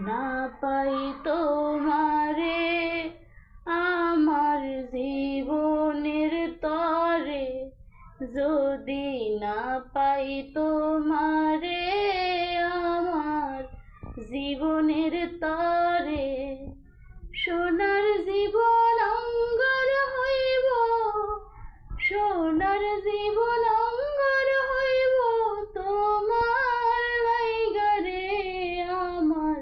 না পাই তোমারে আমার জীবনের তরে, যদি না পাই তোমারে আমার জীবনের তরে, সোনার জীবন অঙ্গার হইব, সোনার জীবন